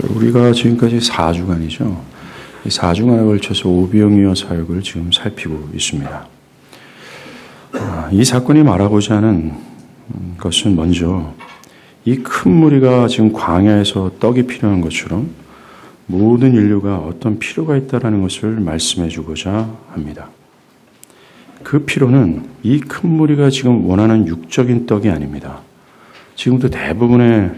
우리가 지금까지 4주간이죠. 이 4주간에 걸쳐서 오병이어 사역을 지금 살피고 있습니다. 이 사건이 말하고자 하는 것은 먼저 이 큰 무리가 지금 광야에서 떡이 필요한 것처럼 모든 인류가 어떤 필요가 있다는 것을 말씀해 주고자 합니다. 그 필요는 이 큰 무리가 지금 원하는 육적인 떡이 아닙니다. 지금도 대부분의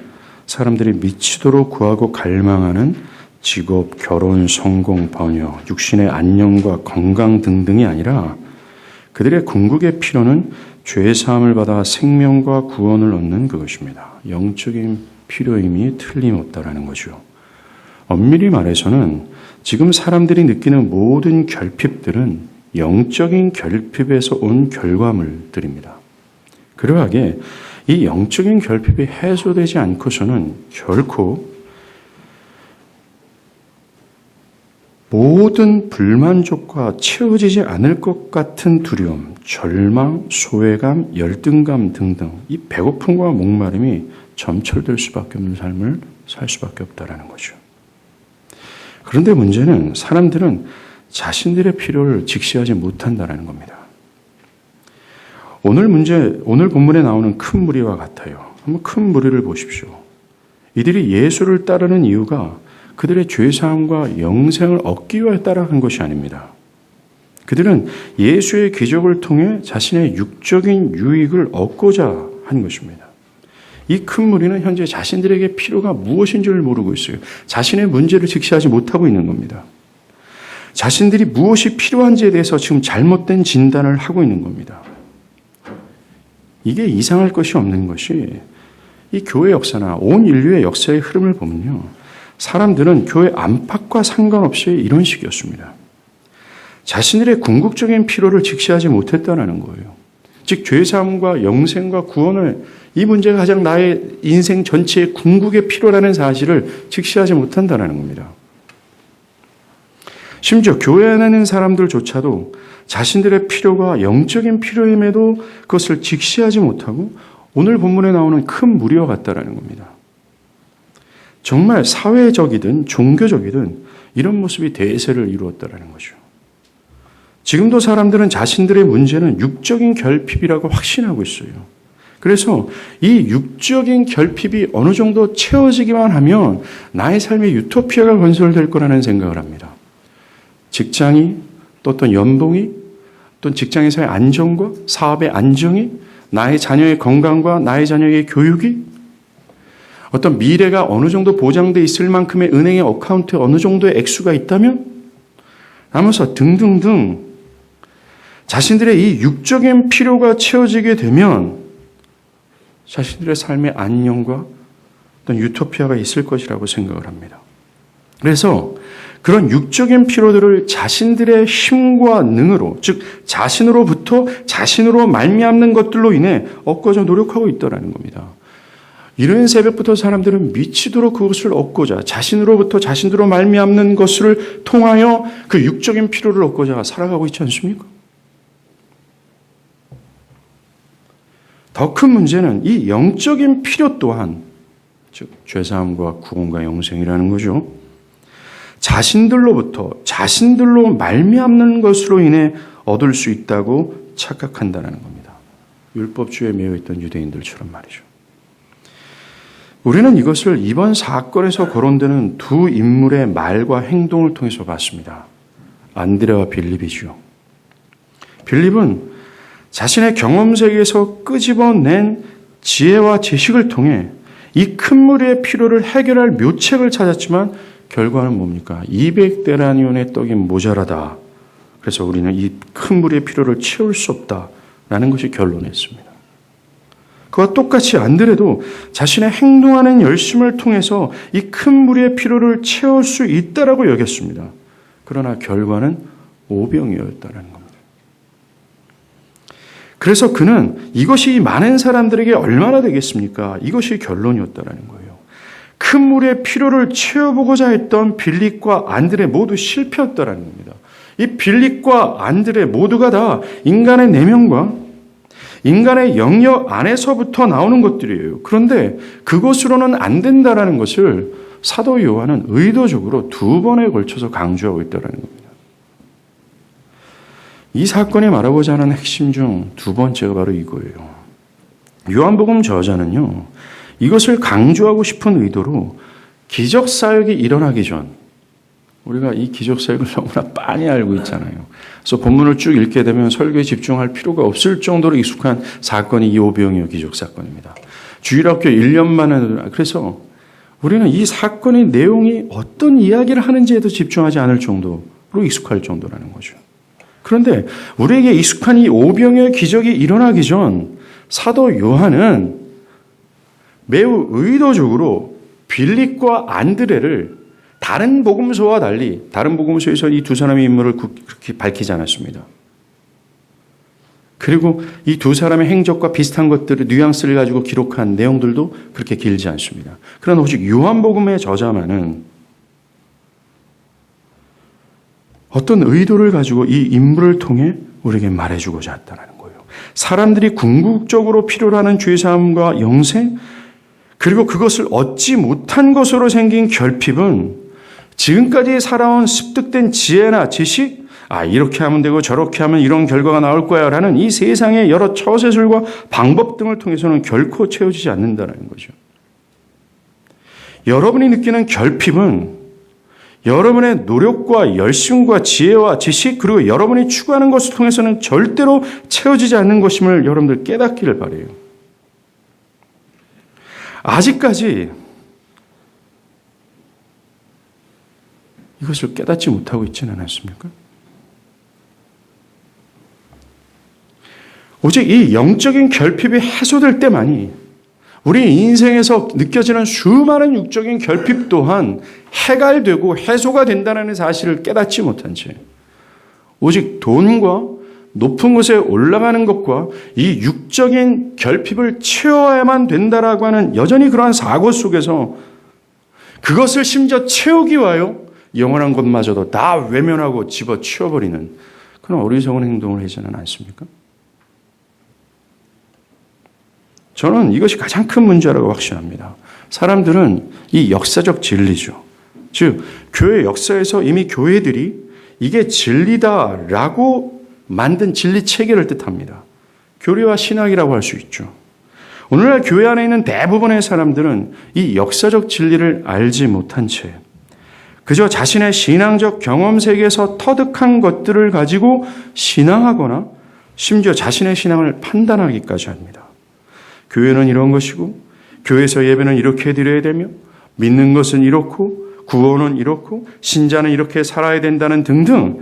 사람들이 미치도록 구하고 갈망하는 직업, 결혼, 성공, 번역, 육신의 안녕과 건강 등등이 아니라 그들의 궁극의 필요는 죄사함을 받아 생명과 구원을 얻는 그것입니다. 영적인 필요임이 틀림없다라는 거죠. 엄밀히 말해서는 지금 사람들이 느끼는 모든 결핍들은 영적인 결핍에서 온 결과물들입니다. 그러하기에 이 영적인 결핍이 해소되지 않고서는 결코 모든 불만족과 채워지지 않을 것 같은 두려움, 절망, 소외감, 열등감 등등 이 배고픔과 목마름이 점철될 수밖에 없는 삶을 살 수밖에 없다는 거죠. 그런데 문제는 사람들은 자신들의 필요를 직시하지 못한다는 겁니다. 오늘 본문에 나오는 큰 무리와 같아요. 한번 큰 무리를 보십시오. 이들이 예수를 따르는 이유가 그들의 죄사함과 영생을 얻기 위해 따라간 것이 아닙니다. 그들은 예수의 기적을 통해 자신의 육적인 유익을 얻고자 한 것입니다. 이 큰 무리는 현재 자신들에게 필요가 무엇인지를 모르고 있어요. 자신의 문제를 직시하지 못하고 있는 겁니다. 자신들이 무엇이 필요한지에 대해서 지금 잘못된 진단을 하고 있는 겁니다. 이게 이상할 것이 없는 것이 이 교회 역사나 온 인류의 역사의 흐름을 보면요. 사람들은 교회 안팎과 상관없이 이런 식이었습니다. 자신들의 궁극적인 필요를 직시하지 못했다는 거예요. 즉 죄사함과 영생과 구원을 이 문제가 가장 나의 인생 전체의 궁극의 필요라는 사실을 직시하지 못한다는 겁니다. 심지어 교회 안에 있는 사람들조차도 자신들의 필요가 영적인 필요임에도 그것을 직시하지 못하고 오늘 본문에 나오는 큰 무리와 같다라는 겁니다. 정말 사회적이든 종교적이든 이런 모습이 대세를 이루었다라는 거죠. 지금도 사람들은 자신들의 문제는 육적인 결핍이라고 확신하고 있어요. 그래서 이 육적인 결핍이 어느 정도 채워지기만 하면 나의 삶의 유토피아가 건설될 거라는 생각을 합니다. 직장이, 또 어떤 연봉이, 또 직장에서의 안정과 사업의 안정이, 나의 자녀의 건강과 나의 자녀의 교육이, 어떤 미래가 어느 정도 보장되어 있을 만큼의 은행의 어카운트에 어느 정도의 액수가 있다면 하면서 등등등 자신들의 이 육적인 필요가 채워지게 되면 자신들의 삶의 안녕과 어떤 유토피아가 있을 것이라고 생각을 합니다. 그래서 그런 육적인 필요들을 자신들의 힘과 능으로, 즉 자신으로부터 자신으로 말미암는 것들로 인해 얻고자 노력하고 있다는 겁니다. 이른 새벽부터 사람들은 미치도록 그것을 얻고자 자신으로부터 자신으로 말미암는 것을 통하여 그 육적인 필요를 얻고자 살아가고 있지 않습니까? 더 큰 문제는 이 영적인 필요 또한 즉 죄사함과 구원과 영생이라는 거죠. 자신들로 말미암는 것으로 인해 얻을 수 있다고 착각한다는 겁니다. 율법주의에 매여 있던 유대인들처럼 말이죠. 우리는 이것을 이번 사건에서 거론되는 두 인물의 말과 행동을 통해서 봤습니다. 안드레와 빌립이죠. 빌립은 자신의 경험 세계에서 끄집어낸 지혜와 지식을 통해 이 큰 무리의 필요를 해결할 묘책을 찾았지만 결과는 뭡니까? 200데나리온의 떡이 모자라다. 그래서 우리는 이 큰 무리의 필요를 채울 수 없다라는 것이 결론이었습니다. 그와 똑같이 안드레도 자신의 행동하는 열심을 통해서 이 큰 무리의 필요를 채울 수 있다라고 여겼습니다. 그러나 결과는 오병이었다는 겁니다. 그래서 그는 이것이 많은 사람들에게 얼마나 되겠습니까? 이것이 결론이었다는 거예요. 큰 무리의 필요를 채워보고자 했던 빌립과 안드레 모두 실패했다는 겁니다. 이 빌립과 안드레 모두가 다 인간의 내면과 인간의 영역 안에서부터 나오는 것들이에요. 그런데 그것으로는 안 된다라는 것을 사도 요한은 의도적으로 2번에 걸쳐서 강조하고 있다는 겁니다. 이 사건이 말하고자 하는 핵심 중 2번째가 바로 이거예요. 요한복음 저자는요, 이것을 강조하고 싶은 의도로 기적 사역이 일어나기 전, 우리가 이 기적 사역을 너무나 빤히 알고 있잖아요. 그래서 본문을 쭉 읽게 되면 설교에 집중할 필요가 없을 정도로 익숙한 사건이 이 오병이어 기적 사건입니다. 주일학교 1년 만에, 그래서 우리는 이 사건의 내용이 어떤 이야기를 하는지에도 집중하지 않을 정도로 익숙할 정도라는 거죠. 그런데 우리에게 익숙한 이 오병이어 기적이 일어나기 전 사도 요한은 매우 의도적으로 빌립과 안드레를 다른 복음서와 달리, 다른 복음서에서 이 2사람의 인물을 그렇게 밝히지 않았습니다. 그리고 이 2사람의 행적과 비슷한 것들을 뉘앙스를 가지고 기록한 내용들도 그렇게 길지 않습니다. 그러나 오직 요한복음의 저자만은 어떤 의도를 가지고 이 인물을 통해 우리에게 말해주고자 했다는 거예요. 사람들이 궁극적으로 필요로 하는 죄사함과 영생, 그리고 그것을 얻지 못한 것으로 생긴 결핍은 지금까지 살아온 습득된 지혜나 지식, 이렇게 하면 되고 저렇게 하면 이런 결과가 나올 거야 라는 이 세상의 여러 처세술과 방법 등을 통해서는 결코 채워지지 않는다는 거죠. 여러분이 느끼는 결핍은 여러분의 노력과 열심과 지혜와 지식, 그리고 여러분이 추구하는 것을 통해서는 절대로 채워지지 않는 것임을 여러분들 깨닫기를 바라요. 아직까지 이것을 깨닫지 못하고 있지는 않았습니까? 오직 이 영적인 결핍이 해소될 때만이 우리 인생에서 느껴지는 수많은 육적인 결핍 또한 해갈되고 해소가 된다는 사실을 깨닫지 못한 채 오직 돈과 높은 곳에 올라가는 것과 이 육적인 결핍을 채워야만 된다라고 하는 여전히 그러한 사고 속에서 그것을 심지어 채우기 위하여 영원한 것마저도 다 외면하고 집어치워버리는 그런 어리석은 행동을 하지는 않습니까? 저는 이것이 가장 큰 문제라고 확신합니다. 사람들은 이 역사적 진리죠. 즉 교회 역사에서 이미 교회들이 이게 진리다라고 만든 진리 체계를 뜻합니다. 교리와 신학이라고 할 수 있죠. 오늘날 교회 안에 있는 대부분의 사람들은 이 역사적 진리를 알지 못한 채 그저 자신의 신앙적 경험 세계에서 터득한 것들을 가지고 신앙하거나 심지어 자신의 신앙을 판단하기까지 합니다. 교회는 이런 것이고 교회에서 예배는 이렇게 드려야 되며 믿는 것은 이렇고 구원은 이렇고 신자는 이렇게 살아야 된다는 등등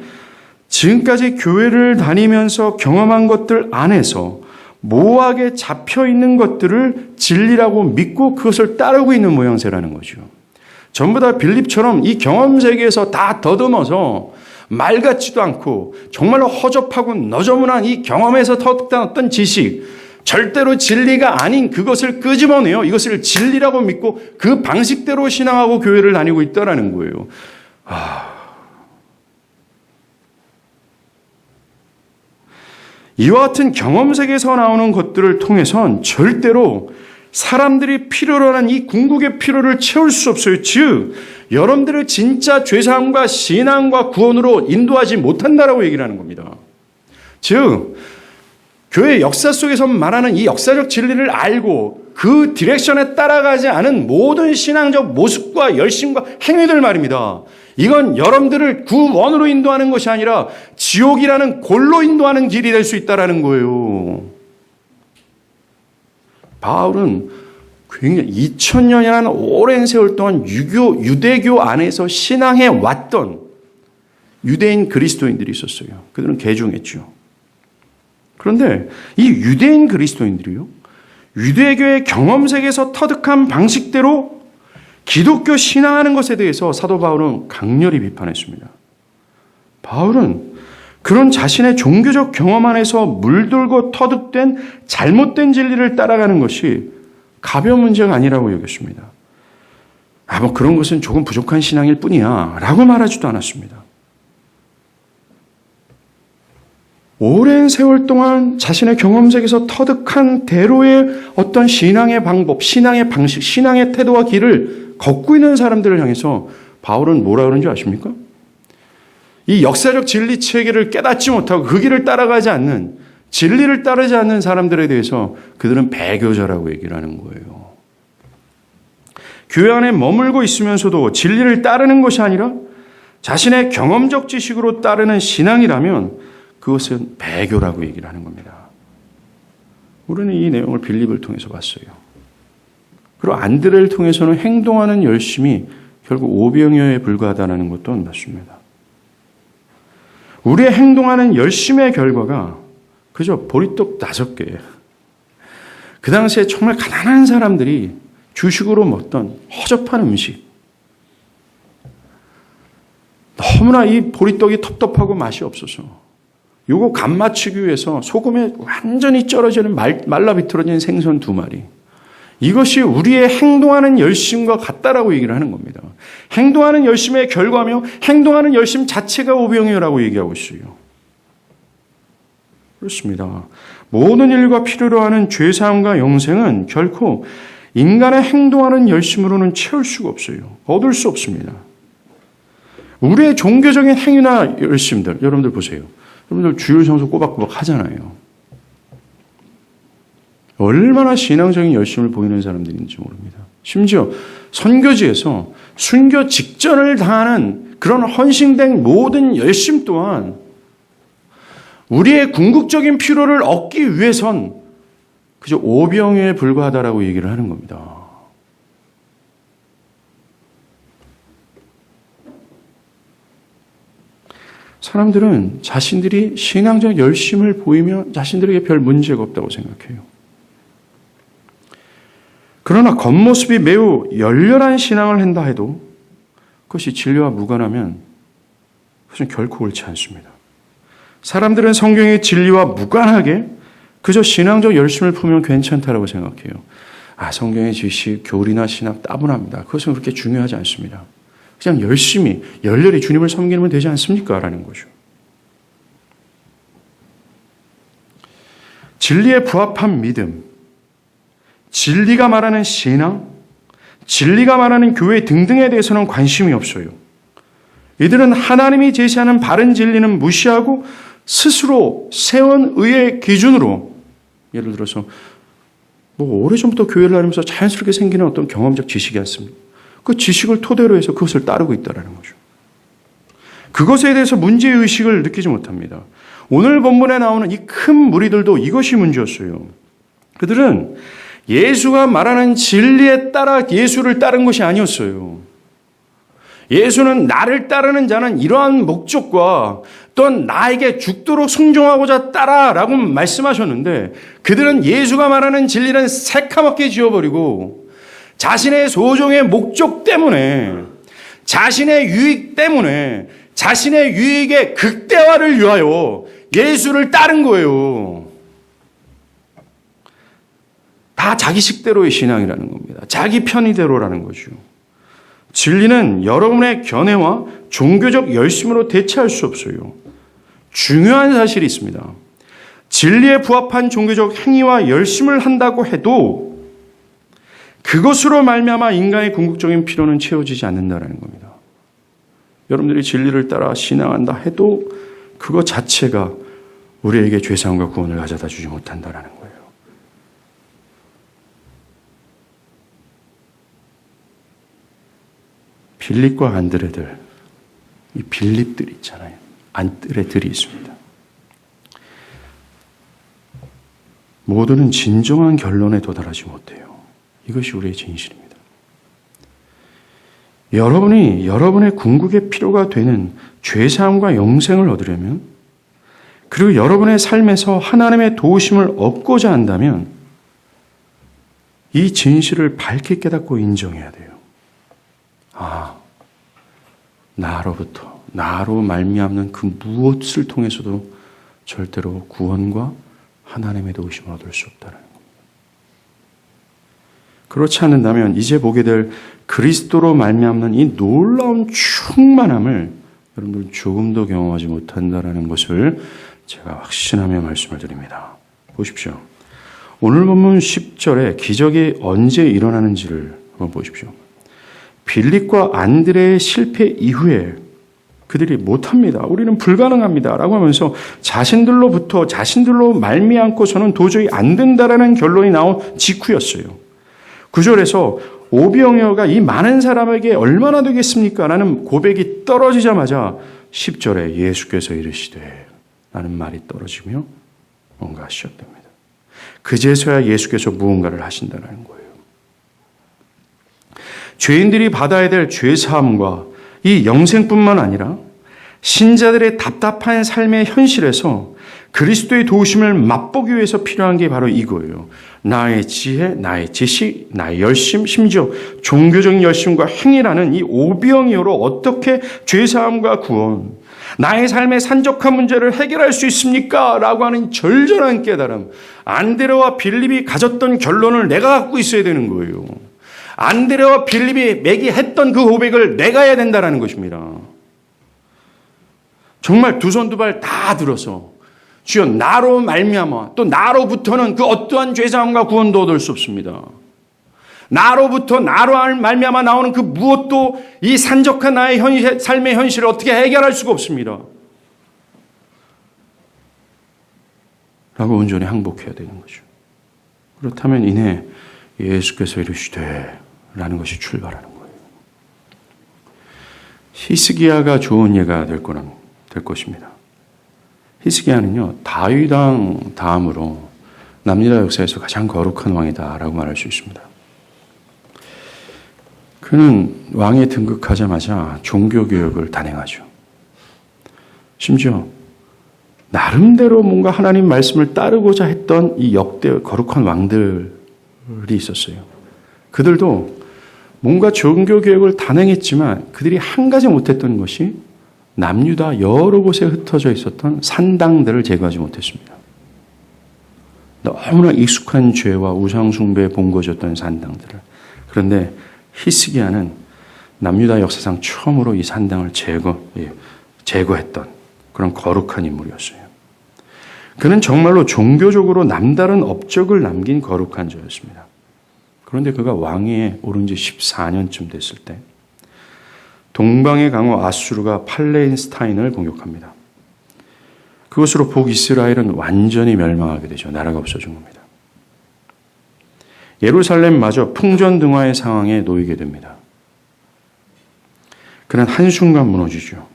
지금까지 교회를 다니면서 경험한 것들 안에서 모호하게 잡혀있는 것들을 진리라고 믿고 그것을 따르고 있는 모양새라는 거죠. 전부 다 빌립처럼 이 경험 세계에서 다 더듬어서 말 같지도 않고 정말로 허접하고 너저분한 이 경험에서 터득한 어떤 지식, 절대로 진리가 아닌 그것을 끄집어내요. 이것을 진리라고 믿고 그 방식대로 신앙하고 교회를 다니고 있다는 거예요. 이와 같은 경험 세계에서 나오는 것들을 통해선 절대로 사람들이 필요로 하는 이 궁극의 필요를 채울 수 없어요. 즉 여러분들을 진짜 죄사함과 신앙과 구원으로 인도하지 못한다라고 얘기를 하는 겁니다. 즉 교회 역사 속에서 말하는 이 역사적 진리를 알고 그 디렉션에 따라가지 않은 모든 신앙적 모습과 열심과 행위들 말입니다. 이건 여러분들을 구원으로 인도하는 것이 아니라 지옥이라는 골로 인도하는 길이 될 수 있다는 거예요. 바울은 굉장히 2000년이라는 오랜 세월 동안 유대교 안에서 신앙해 왔던 유대인 그리스도인들이 있었어요. 그들은 개종했죠. 그런데 이 유대인 그리스도인들이요, 유대교의 경험 세계에서 터득한 방식대로 기독교 신앙하는 것에 대해서 사도 바울은 강렬히 비판했습니다. 바울은 그런 자신의 종교적 경험 안에서 물들고 터득된 잘못된 진리를 따라가는 것이 가벼운 문제가 아니라고 여겼습니다. 뭐 그런 것은 조금 부족한 신앙일 뿐이야 라고 말하지도 않았습니다. 오랜 세월 동안 자신의 경험 세계에서 터득한 대로의 어떤 신앙의 방법, 신앙의 방식, 신앙의 태도와 길을 걷고 있는 사람들을 향해서 바울은 뭐라 그러는 줄 아십니까? 이 역사적 진리 체계를 깨닫지 못하고 그 길을 따라가지 않는, 진리를 따르지 않는 사람들에 대해서 그들은 배교자라고 얘기를 하는 거예요. 교회 안에 머물고 있으면서도 진리를 따르는 것이 아니라 자신의 경험적 지식으로 따르는 신앙이라면 그것은 배교라고 얘기를 하는 겁니다. 우리는 이 내용을 빌립을 통해서 봤어요. 그리고 안드레를 통해서는 행동하는 열심이 결국 오병이어에 불과하다는 것도 맞습니다. 우리의 행동하는 열심의 결과가 그저 보리떡 5개. 그 당시에 정말 가난한 사람들이 주식으로 먹던 허접한 음식. 너무나 이 보리떡이 텁텁하고 맛이 없어서 요거 간 맞추기 위해서 소금에 완전히 쩔어지는 말라 비틀어진 생선 2마리. 이것이 우리의 행동하는 열심과 같다라고 얘기를 하는 겁니다. 행동하는 열심의 결과며 행동하는 열심 자체가 오병이어라고 얘기하고 있어요. 그렇습니다. 모든 일과 필요로 하는 죄사함과 영생은 결코 인간의 행동하는 열심으로는 채울 수가 없어요. 얻을 수 없습니다. 우리의 종교적인 행위나 열심들, 여러분들 보세요. 여러분들 주일 성수 꼬박꼬박 하잖아요. 얼마나 신앙적인 열심을 보이는 사람들인지 모릅니다. 심지어 선교지에서 순교 직전을 다하는 그런 헌신된 모든 열심 또한 우리의 궁극적인 필요를 얻기 위해선 그저 오병이어에 불과하다라고 얘기를 하는 겁니다. 사람들은 자신들이 신앙적 열심을 보이면 자신들에게 별 문제가 없다고 생각해요. 그러나 겉모습이 매우 열렬한 신앙을 한다 해도 그것이 진리와 무관하면 그것은 결코 옳지 않습니다. 사람들은 성경의 진리와 무관하게 그저 신앙적 열심을 품으면 괜찮다라고 생각해요. 성경의 지식, 교리나 신학 따분합니다. 그것은 그렇게 중요하지 않습니다. 그냥 열심히, 열렬히 주님을 섬기면 되지 않습니까? 라는 거죠. 진리에 부합한 믿음, 진리가 말하는 신앙, 진리가 말하는 교회 등등에 대해서는 관심이 없어요. 이들은 하나님이 제시하는 바른 진리는 무시하고 스스로 세운 의의 기준으로, 예를 들어서 오래전부터 교회를 다니면서 자연스럽게 생기는 어떤 경험적 지식이 있습니다. 그 지식을 토대로 해서 그것을 따르고 있다는 거죠. 그것에 대해서 문제의식을 느끼지 못합니다. 오늘 본문에 나오는 이 큰 무리들도 이것이 문제였어요. 그들은 예수가 말하는 진리에 따라 예수를 따른 것이 아니었어요. 예수는 나를 따르는 자는 이러한 목적과 또한 나에게 죽도록 순종하고자 따라라고 말씀하셨는데 그들은 예수가 말하는 진리는 새카맣게 지워버리고 자신의 소종의 목적 때문에 자신의 유익 때문에 자신의 유익의 극대화를 위하여 예수를 따른 거예요. 다 자기 식대로의 신앙이라는 겁니다. 자기 편의대로라는 거죠. 진리는 여러분의 견해와 종교적 열심으로 대체할 수 없어요. 중요한 사실이 있습니다. 진리에 부합한 종교적 행위와 열심을 한다고 해도 그것으로 말미암아 인간의 궁극적인 필요는 채워지지 않는다는 겁니다. 여러분들이 진리를 따라 신앙한다 해도 그것 자체가 우리에게 죄사함과 구원을 가져다 주지 못한다는 거예요. 빌립과 안드레들, 이 빌립들이 있잖아요. 안드레들이 있습니다. 모두는 진정한 결론에 도달하지 못해요. 이것이 우리의 진실입니다. 여러분이 여러분의 궁극의 필요가 되는 죄사함과 영생을 얻으려면 그리고 여러분의 삶에서 하나님의 도우심을 얻고자 한다면 이 진실을 밝게 깨닫고 인정해야 돼요. 나로 말미암는 그 무엇을 통해서도 절대로 구원과 하나님의 도우심을 얻을 수 없다는 겁니다. 그렇지 않는다면 이제 보게 될 그리스도로 말미암는 이 놀라운 충만함을 여러분들 조금도 경험하지 못한다는 것을 제가 확신하며 말씀을 드립니다. 보십시오. 오늘 본문 10절에 기적이 언제 일어나는지를 한번 보십시오. 빌립과 안드레의 실패 이후에 그들이 못합니다. 우리는 불가능합니다. 라고 하면서 자신들로 말미암고서는 도저히 안 된다라는 결론이 나온 직후였어요. 9절에서 오병이어가 이 많은 사람에게 얼마나 되겠습니까? 라는 고백이 떨어지자마자 10절에 예수께서 이르시되 라는 말이 떨어지며 뭔가 시작됩니다. 그제서야 예수께서 무언가를 하신다는 거예요. 죄인들이 받아야 될 죄사함과 이 영생뿐만 아니라 신자들의 답답한 삶의 현실에서 그리스도의 도우심을 맛보기 위해서 필요한 게 바로 이거예요. 나의 지혜, 나의 지식, 나의 열심, 심지어 종교적인 열심과 행위라는 이 오병이어로 어떻게 죄사함과 구원, 나의 삶의 산적한 문제를 해결할 수 있습니까? 라고 하는 절절한 깨달음. 안드레와 빌립이 가졌던 결론을 내가 갖고 있어야 되는 거예요. 안드레와 빌립이 매기했던 그 고백을 내가 해야 된다는 것입니다. 정말 두 손 두 발 다 들어서 주여 나로 말미암아 또 나로부터는 그 어떠한 죄사함과 구원도 얻을 수 없습니다. 나로 말미암아 나오는 그 무엇도 이 산적한 나의 삶의 현실을 어떻게 해결할 수가 없습니다. 라고 온전히 항복해야 되는 거죠. 그렇다면 이내 예수께서 이르시되 라는 것이 출발하는 거예요. 히스기야가 좋은 예가 될 것입니다. 히스기야는요, 다윗 왕 다음으로 남유다 역사에서 가장 거룩한 왕이다라고 말할 수 있습니다. 그는 왕에 등극하자마자 종교개혁을 단행하죠. 심지어 나름대로 뭔가 하나님 말씀을 따르고자 했던 이 역대 거룩한 왕들이 있었어요. 그들도 뭔가 종교개혁을 단행했지만 그들이 한 가지 못했던 것이 남유다 여러 곳에 흩어져 있었던 산당들을 제거하지 못했습니다. 너무나 익숙한 죄와 우상숭배에 본거졌던 산당들을. 그런데 히스기야는 남유다 역사상 처음으로 이 산당을 제거했던 그런 거룩한 인물이었어요. 그는 정말로 종교적으로 남다른 업적을 남긴 거룩한 자였습니다. 그런데 그가 왕위에 오른 지 14년쯤 됐을 때 동방의 강호 아수르가 팔레스타인을 공격합니다. 그것으로 북이스라엘은 완전히 멸망하게 되죠. 나라가 없어진 겁니다. 예루살렘마저 풍전등화의 상황에 놓이게 됩니다. 그는 한순간 무너지죠.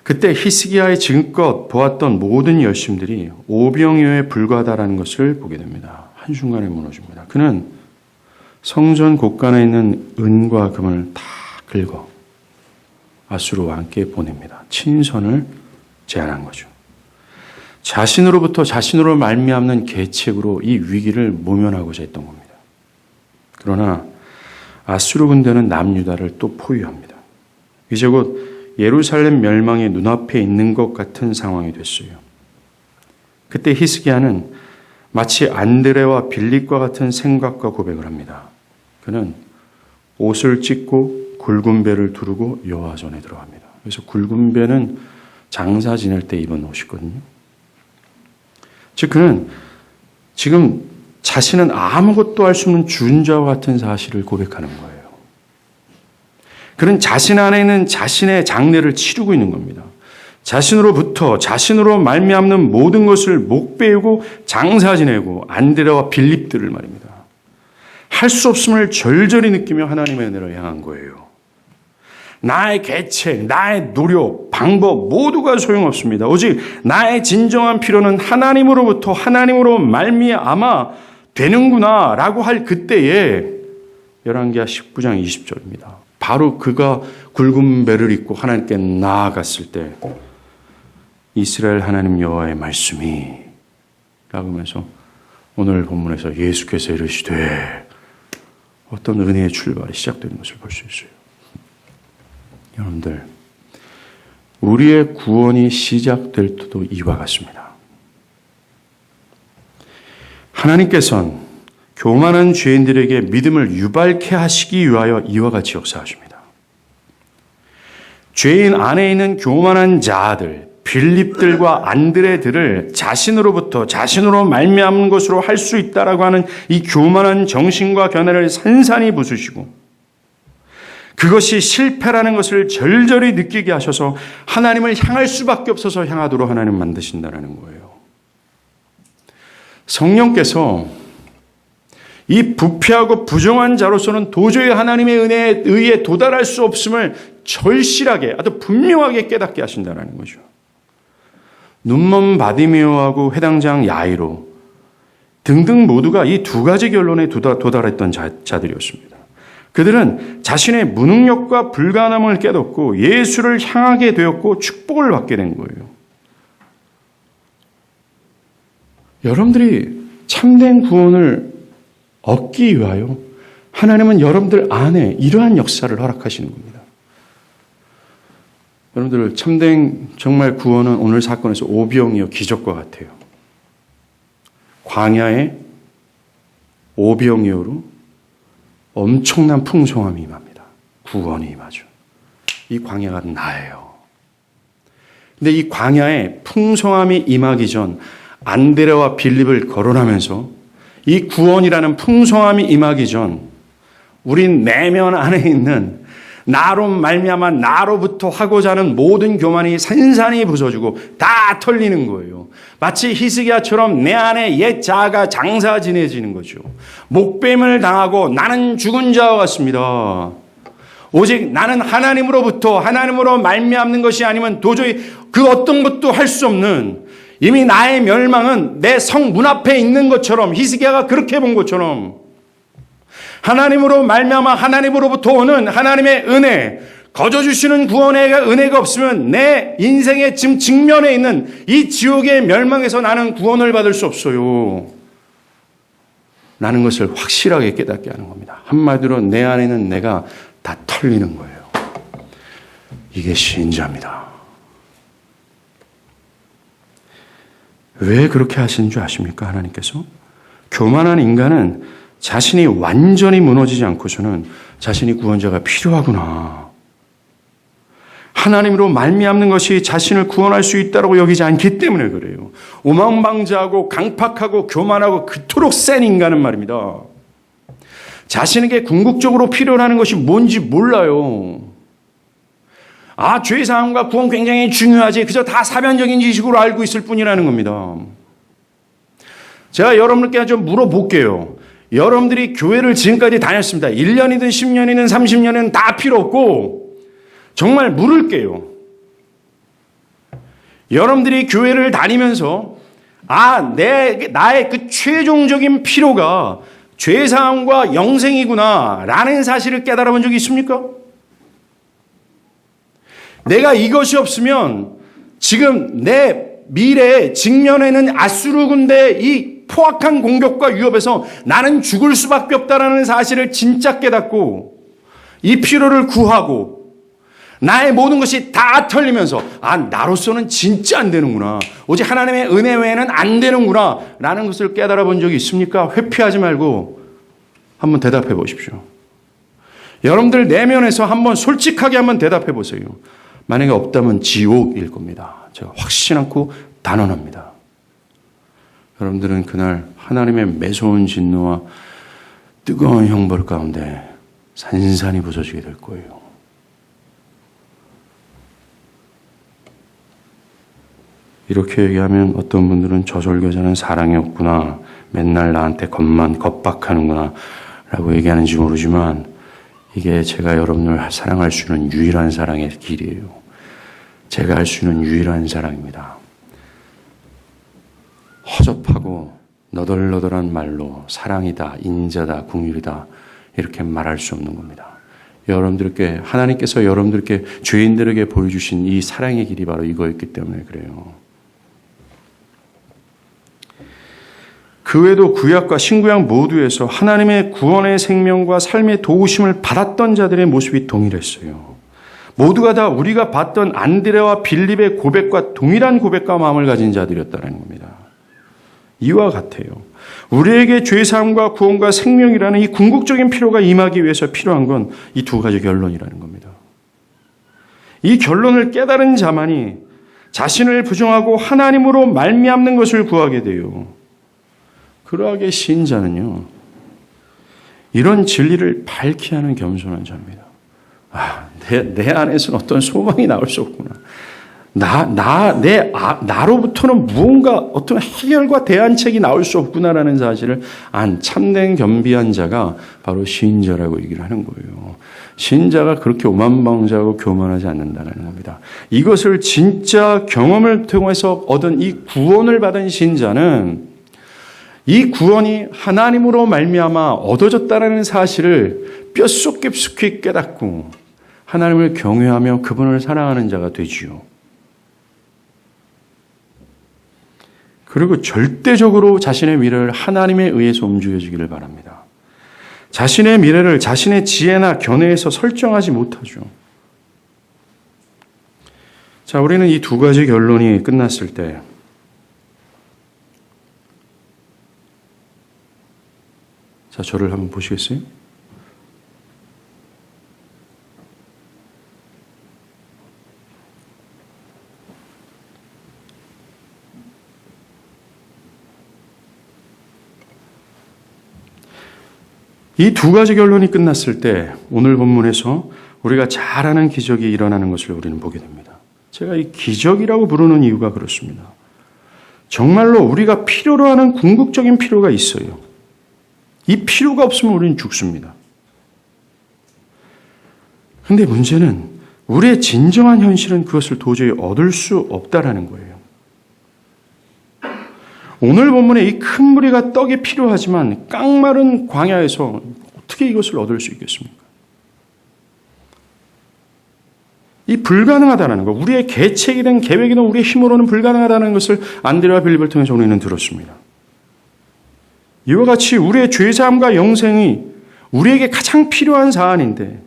그때 히스기야의 지금껏 보았던 모든 열심들이 오병이어에 불과하다는 것을 보게 됩니다. 한순간에 무너집니다. 그는 성전 곳간에 있는 은과 금을 다 긁어 아수르 왕께 보냅니다. 친선을 제안한 거죠. 자신으로 말미암는 계책으로 이 위기를 모면하고자 했던 겁니다. 그러나 아수르 군대는 남유다를 또 포위합니다. 이제 곧 예루살렘 멸망이 눈앞에 있는 것 같은 상황이 됐어요. 그때 히스기야는 마치 안드레와 빌립과 같은 생각과 고백을 합니다. 그는 옷을 찢고 굵은 배를 두르고 여호와 전에 들어갑니다. 그래서 굵은 배는 장사 지낼 때 입은 옷이거든요. 즉 그는 지금 자신은 아무것도 할 수 없는 준자와 같은 사실을 고백하는 거예요. 그는 자신 안에 있는 자신의 장래를 치르고 있는 겁니다. 자신으로 말미암는 모든 것을 목베이고 장사 지내고 안드레와 빌립들을 말입니다. 할 수 없음을 절절히 느끼며 하나님의 은혜로 향한 거예요. 나의 계책, 나의 노력, 방법 모두가 소용없습니다. 오직 나의 진정한 필요는 하나님으로 말미암아 되는구나 라고 할 그때에 열왕기하 19장 20절입니다. 바로 그가 굵은 배를 입고 하나님께 나아갔을 때 이스라엘 하나님 여호와의 말씀이 라고 하면서 오늘 본문에서 예수께서 이르시되 어떤 은혜의 출발이 시작되는 것을 볼 수 있어요. 여러분들, 우리의 구원이 시작될 때도 이와 같습니다. 하나님께서는 교만한 죄인들에게 믿음을 유발케 하시기 위하여 이와 같이 역사하십니다. 죄인 안에 있는 교만한 자들, 빌립들과 안드레들을 자신으로 말미암은 것으로 할 수 있다라고 하는 이 교만한 정신과 견해를 산산히 부수시고 그것이 실패라는 것을 절절히 느끼게 하셔서 하나님을 향할 수밖에 없어서 향하도록 하나님 만드신다는 거예요. 성령께서 이 부패하고 부정한 자로서는 도저히 하나님의 은혜에 의해 도달할 수 없음을 절실하게 아주 분명하게 깨닫게 하신다는 거죠. 눈먼 바디메오하고 회당장 야이로 등등 모두가 이 두 가지 결론에 도달했던 자들이었습니다. 그들은 자신의 무능력과 불가능함을 깨닫고 예수를 향하게 되었고 축복을 받게 된 거예요. 여러분들이 참된 구원을 얻기 위하여 하나님은 여러분들 안에 이러한 역사를 허락하시는 겁니다. 여러분들 참된 정말 구원은 오늘 사건에서 오병이어 기적과 같아요. 광야에 오병이어로 엄청난 풍성함이 임합니다. 구원이 임하죠. 이 광야가 나예요. 근데 이 광야에 풍성함이 임하기 전 안드레와 빌립을 거론하면서 이 구원이라는 풍성함이 임하기 전 우린 내면 안에 있는 나로 말미암아 나로부터 하고자 하는 모든 교만이 산산이 부서지고 다 털리는 거예요. 마치 히스기야처럼 내 안에 옛 자아가 장사지내지는 거죠. 목뱀을 당하고 나는 죽은 자와 같습니다. 오직 나는 하나님으로 말미암는 것이 아니면 도저히 그 어떤 것도 할 수 없는 이미 나의 멸망은 내 성 문 앞에 있는 것처럼 히스기야가 그렇게 본 것처럼 하나님으로 말미암아 하나님으로부터 오는 하나님의 은혜, 거저 주시는 구원의 은혜가 없으면 내 인생의 지금 직면에 있는 이 지옥의 멸망에서 나는 구원을 받을 수 없어요. 라는 것을 확실하게 깨닫게 하는 겁니다. 한마디로 내 안에 있는 내가 다 털리는 거예요. 이게 신자입니다. 왜 그렇게 하시는 줄 아십니까? 하나님께서? 교만한 인간은 자신이 완전히 무너지지 않고서는 자신이 구원자가 필요하구나. 하나님으로 말미암는 것이 자신을 구원할 수 있다고 여기지 않기 때문에 그래요. 오망방자하고 강팍하고 교만하고 그토록 센 인간은 말입니다. 자신에게 궁극적으로 필요로 것이 뭔지 몰라요. 죄사함과 구원 굉장히 중요하지. 그저 다 사변적인 지식으로 알고 있을 뿐이라는 겁니다. 제가 여러분께 좀 물어볼게요. 여러분들이 교회를 지금까지 다녔습니다. 1년이든 10년이든 30년이든 다 필요 없고 정말 물을게요. 여러분들이 교회를 다니면서 나의 그 최종적인 필요가 죄사함과 영생이구나 라는 사실을 깨달아 본 적이 있습니까? 내가 이것이 없으면 지금 내 미래에 직면에는 아수르 군대의 이 포악한 공격과 위협에서 나는 죽을 수밖에 없다라는 사실을 진짜 깨닫고 이 필요를 구하고 나의 모든 것이 다 털리면서 나로서는 진짜 안 되는구나. 오직 하나님의 은혜 외에는 안 되는구나 라는 것을 깨달아 본 적이 있습니까? 회피하지 말고 한번 대답해 보십시오. 여러분들 내면에서 한번 솔직하게 한번 대답해 보세요. 만약에 없다면 지옥일 겁니다. 제가 확신하고 단언합니다. 여러분들은 그날 하나님의 매서운 진노와 뜨거운 형벌 가운데 산산이 부서지게 될 거예요. 이렇게 얘기하면 어떤 분들은 저 설교자는 사랑이 없구나. 맨날 나한테 겁박하는구나 라고 얘기하는지 모르지만 이게 제가 여러분을 사랑할 수 있는 유일한 사랑의 길이에요. 제가 할 수 있는 유일한 사랑입니다. 허접하고 너덜너덜한 말로 사랑이다, 인자다, 긍휼이다 이렇게 말할 수 없는 겁니다. 여러분들께 하나님께서 여러분들께 죄인들에게 보여주신 이 사랑의 길이 바로 이거였기 때문에 그래요. 그 외에도 구약과 신구약 모두에서 하나님의 구원의 생명과 삶의 도우심을 받았던 자들의 모습이 동일했어요. 모두가 다 우리가 봤던 안드레와 빌립의 고백과 동일한 고백과 마음을 가진 자들이었다는 겁니다. 이와 같아요. 우리에게 죄사함과 구원과 생명이라는 이 궁극적인 필요가 임하기 위해서 필요한 건 이 두 가지 결론이라는 겁니다. 이 결론을 깨달은 자만이 자신을 부정하고 하나님으로 말미암는 것을 구하게 돼요. 그러하게 신자는요, 이런 진리를 밝히 하는 겸손한 자입니다. 내 안에서는 어떤 소망이 나올 수 없구나. 나로부터는 무언가 어떤 해결과 대안책이 나올 수 없구나라는 사실을 참된 겸비한 자가 바로 신자라고 얘기를 하는 거예요. 신자가 그렇게 오만방자하고 교만하지 않는다는 겁니다. 이것을 진짜 경험을 통해서 얻은 이 구원을 받은 신자는 이 구원이 하나님으로 말미암아 얻어졌다는 사실을 뼛속 깊숙이 깨닫고 하나님을 경외하며 그분을 사랑하는 자가 되지요. 그리고 절대적으로 자신의 미래를 하나님에 의해서 움직여지기를 바랍니다. 자신의 미래를 자신의 지혜나 견해에서 설정하지 못하죠. 자, 우리는 이 두 가지 결론이 끝났을 때 자, 저를 한번 보시겠어요? 이 두 가지 결론이 끝났을 때 오늘 본문에서 우리가 잘 아는 기적이 일어나는 것을 우리는 보게 됩니다. 제가 이 기적이라고 부르는 이유가 그렇습니다. 정말로 우리가 필요로 하는 궁극적인 필요가 있어요. 이 필요가 없으면 우리는 죽습니다. 그런데 문제는 우리의 진정한 현실은 그것을 도저히 얻을 수 없다라는 거예요. 오늘 본문에 이 큰 무리가 떡이 필요하지만 깡마른 광야에서 어떻게 이것을 얻을 수 있겠습니까? 이 불가능하다는 것, 우리의 계책이든 계획이든 우리의 힘으로는 불가능하다는 것을 안드레와 빌립을 통해서 우리는 들었습니다. 이와 같이 우리의 죄사함과 영생이 우리에게 가장 필요한 사안인데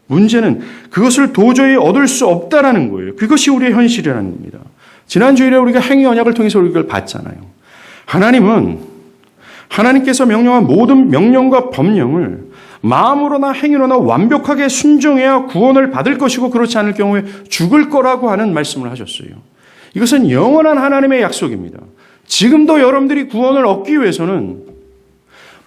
문제는 그것을 도저히 얻을 수 없다라는 거예요. 그것이 우리의 현실이라는 겁니다. 지난 주일에 우리가 행위 언약을 통해서 우리가 봤잖아요. 하나님께서 명령한 모든 명령과 법령을 마음으로나 행위로나 완벽하게 순종해야 구원을 받을 것이고 그렇지 않을 경우에 죽을 거라고 하는 말씀을 하셨어요. 이것은 영원한 하나님의 약속입니다. 지금도 여러분들이 구원을 얻기 위해서는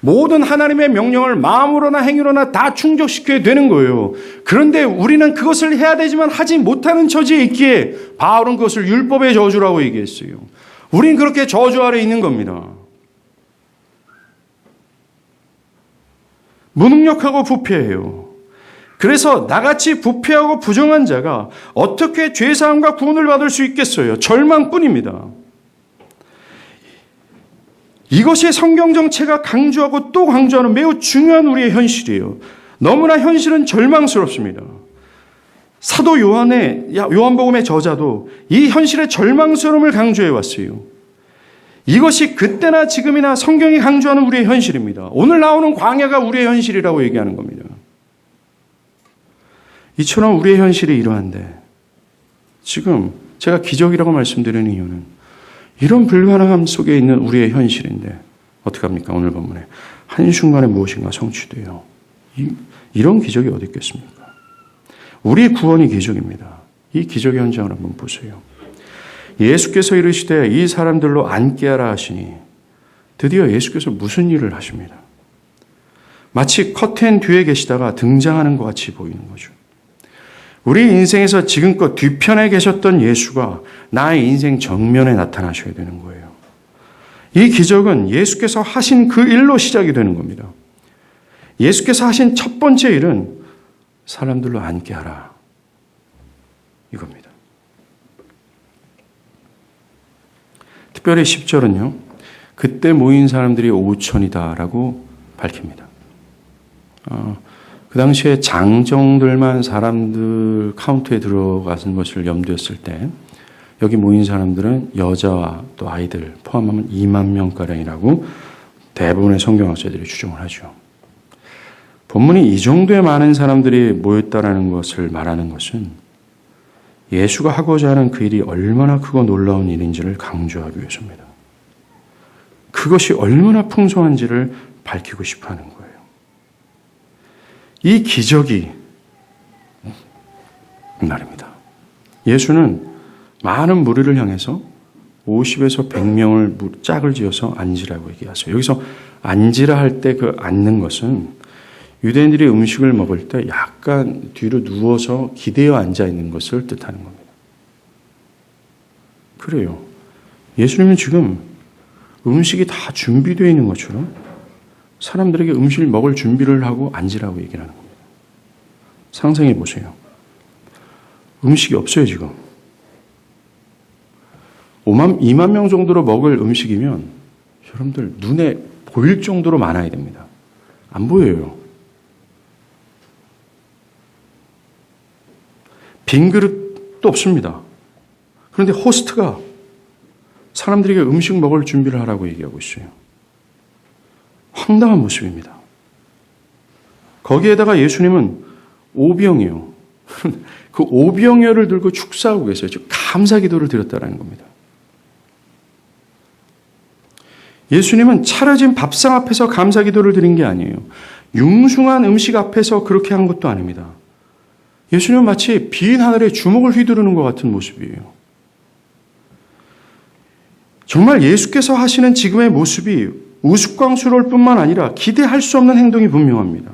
모든 하나님의 명령을 마음으로나 행위로나 다 충족시켜야 되는 거예요. 그런데 우리는 그것을 해야 되지만 하지 못하는 처지에 있기에 바울은 그것을 율법의 저주라고 얘기했어요. 우린 그렇게 저주 아래 있는 겁니다. 무능력하고 부패해요. 그래서 나같이 부패하고 부정한 자가 어떻게 죄사함과 구원을 받을 수 있겠어요? 절망뿐입니다. 이것이 성경 정체가 강조하고 또 강조하는 매우 중요한 우리의 현실이에요. 너무나 현실은 절망스럽습니다. 사도 요한복음의 저자도 이 현실의 절망스러움을 강조해 왔어요. 이것이 그때나 지금이나 성경이 강조하는 우리의 현실입니다. 오늘 나오는 광야가 우리의 현실이라고 얘기하는 겁니다. 이처럼 우리의 현실이 이러한데 지금 제가 기적이라고 말씀드리는 이유는 이런 불가능함 속에 있는 우리의 현실인데 어떻게 합니까? 오늘 본문에 한순간에 무엇인가 성취돼요. 이런 기적이 어디 있겠습니까? 우리 구원이 기적입니다. 이 기적의 현장을 한번 보세요. 예수께서 이르시되 이 사람들로 앉게 하라 하시니 드디어 예수께서 무슨 일을 하십니다. 마치 커튼 뒤에 계시다가 등장하는 것 같이 보이는 거죠. 우리 인생에서 지금껏 뒤편에 계셨던 예수가 나의 인생 정면에 나타나셔야 되는 거예요. 이 기적은 예수께서 하신 그 일로 시작이 되는 겁니다. 예수께서 하신 첫 번째 일은 사람들로 앉게 하라. 이겁니다. 특별히 10절은요. 그때 모인 사람들이 5천이다라고 밝힙니다. 그 당시에 장정들만 사람들 카운트에 들어가는 것을 염두했을 때 여기 모인 사람들은 여자와 또 아이들 포함하면 2만 명가량이라고 대부분의 성경학자들이 추정을 하죠. 본문이 이 정도의 많은 사람들이 모였다라는 것을 말하는 것은 예수가 하고자 하는 그 일이 얼마나 크고 놀라운 일인지를 강조하기 위해서입니다. 그것이 얼마나 풍성한지를 밝히고 싶어 하는 거예요. 이 기적이 말입니다. 예수는 많은 무리를 향해서 50에서 100명을 짝을 지어서 앉으라고 얘기하세요. 여기서 앉으라 할 때 그 앉는 것은 유대인들이 음식을 먹을 때 약간 뒤로 누워서 기대어 앉아 있는 것을 뜻하는 겁니다. 그래요. 예수님은 지금 음식이 다 준비되어 있는 것처럼 사람들에게 음식을 먹을 준비를 하고 앉으라고 얘기를 하는 겁니다. 상상해 보세요. 음식이 없어요, 지금. 2만 명 정도로 먹을 음식이면 여러분들 눈에 보일 정도로 많아야 됩니다. 안 보여요. 빈 그릇도 없습니다. 그런데 호스트가 사람들에게 음식 먹을 준비를 하라고 얘기하고 있어요. 황당한 모습입니다. 거기에다가 예수님은 오병이요. 그 오병이어를 들고 축사하고 계세요. 즉 감사 기도를 드렸다는 겁니다. 예수님은 차려진 밥상 앞에서 감사 기도를 드린 게 아니에요. 융숭한 음식 앞에서 그렇게 한 것도 아닙니다. 예수님은 마치 빈 하늘에 주먹을 휘두르는 것 같은 모습이에요. 정말 예수께서 하시는 지금의 모습이 우스꽝스러울 뿐만 아니라 기대할 수 없는 행동이 분명합니다.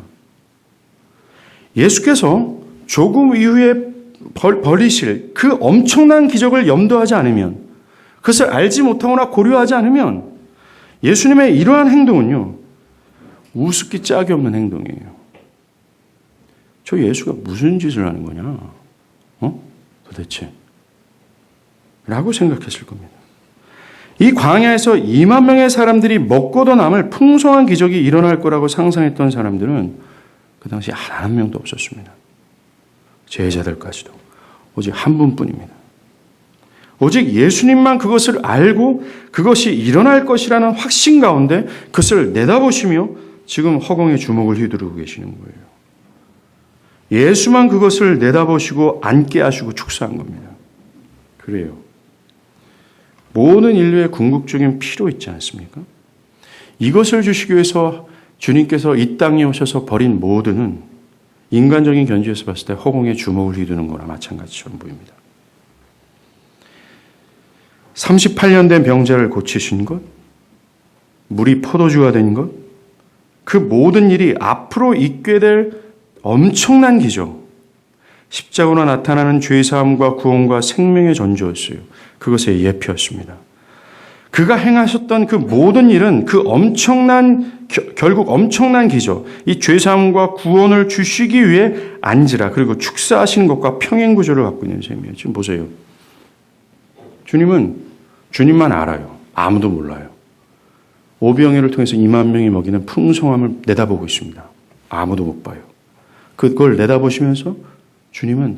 예수께서 조금 이후에 벌이실 그 엄청난 기적을 염두하지 않으면, 그것을 알지 못하거나 고려하지 않으면 예수님의 이러한 행동은요, 우습기 짝이 없는 행동이에요. 저 예수가 무슨 짓을 하는 거냐? 도대체? 라고 생각했을 겁니다. 이 광야에서 2만 명의 사람들이 먹고도 남을 풍성한 기적이 일어날 거라고 상상했던 사람들은 그 당시 한 명도 없었습니다. 제자들까지도. 오직 한 분뿐입니다. 오직 예수님만 그것을 알고 그것이 일어날 것이라는 확신 가운데 그것을 내다보시며 지금 허공에 주먹을 휘두르고 계시는 거예요. 예수만 그것을 내다보시고 앉게 하시고 축사한 겁니다. 그래요. 모든 인류의 궁극적인 필요 있지 않습니까? 이것을 주시기 위해서 주님께서 이 땅에 오셔서 버린 모든은 인간적인 견지에서 봤을 때 허공에 주먹을 휘두르는 거나 마찬가지처럼 보입니다. 38년 된 병자를 고치신 것, 물이 포도주가 된 것, 그 모든 일이 앞으로 있게 될 엄청난 기적, 십자가로 나타나는 죄사함과 구원과 생명의 전조였어요. 그것의 예표였습니다. 그가 행하셨던 그 모든 일은 그 결국 엄청난 기적, 이 죄사함과 구원을 주시기 위해 앉으라, 그리고 축사하시는 것과 평행구조를 갖고 있는 셈이에요. 지금 보세요. 주님만 알아요. 아무도 몰라요. 오병이어를 통해서 2만 명이 먹이는 풍성함을 내다보고 있습니다. 아무도 못 봐요. 그걸 내다보시면서 주님은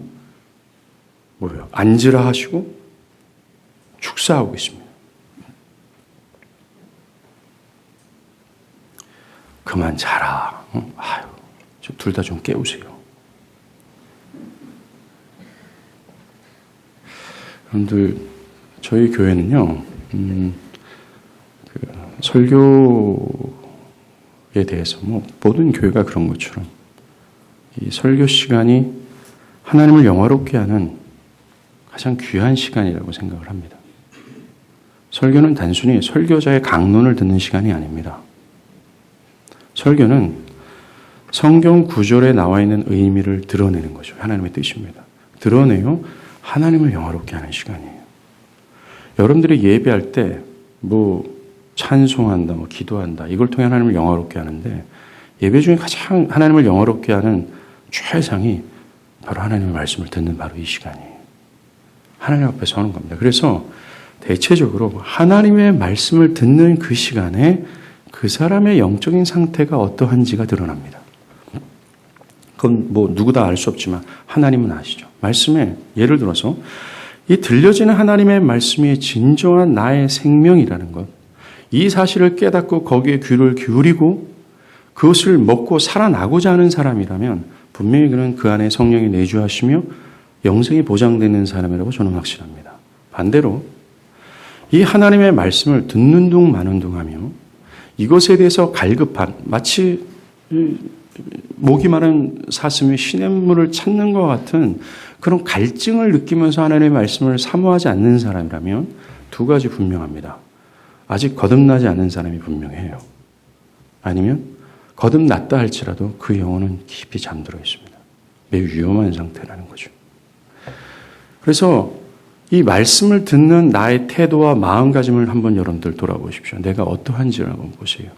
뭐예요? 앉으라 하시고 축사하고 있습니다. 그만 자라. 아유, 둘 다 좀 깨우세요. 여러분들, 저희 교회는요, 설교에 대해서 모든 교회가 그런 것처럼 이 설교 시간이 하나님을 영화롭게 하는 가장 귀한 시간이라고 생각을 합니다. 설교는 단순히 설교자의 강론을 듣는 시간이 아닙니다. 설교는 성경 구절에 나와 있는 의미를 드러내는 거죠. 하나님의 뜻입니다. 드러내요. 하나님을 영화롭게 하는 시간이에요. 여러분들이 예배할 때 찬송한다, 기도한다, 이걸 통해 하나님을 영화롭게 하는데, 예배 중에 가장 하나님을 영화롭게 하는 최상이 바로 하나님의 말씀을 듣는 바로 이 시간이에요. 하나님 앞에 서는 겁니다. 그래서 대체적으로 하나님의 말씀을 듣는 그 시간에 그 사람의 영적인 상태가 어떠한지가 드러납니다. 그건 누구 다 알 수 없지만 하나님은 아시죠. 말씀에 예를 들어서 이 들려지는 하나님의 말씀이 진정한 나의 생명이라는 것, 이 사실을 깨닫고 거기에 귀를 기울이고 그것을 먹고 살아나고자 하는 사람이라면 분명히 그는 그 안에 성령이 내주하시며 영생이 보장되는 사람이라고 저는 확신합니다. 반대로 이 하나님의 말씀을 듣는 둥 마는 둥 하며 이것에 대해서 갈급한, 마치 목이 마른 사슴이 시냇물을 찾는 것 같은 그런 갈증을 느끼면서 하나님의 말씀을 사모하지 않는 사람이라면 두 가지 분명합니다. 아직 거듭나지 않은 사람이 분명해요. 아니면 거듭났다 할지라도 그 영혼은 깊이 잠들어 있습니다. 매우 위험한 상태라는 거죠. 그래서 이 말씀을 듣는 나의 태도와 마음가짐을 한번 여러분들 돌아보십시오. 내가 어떠한지를 한번 보세요.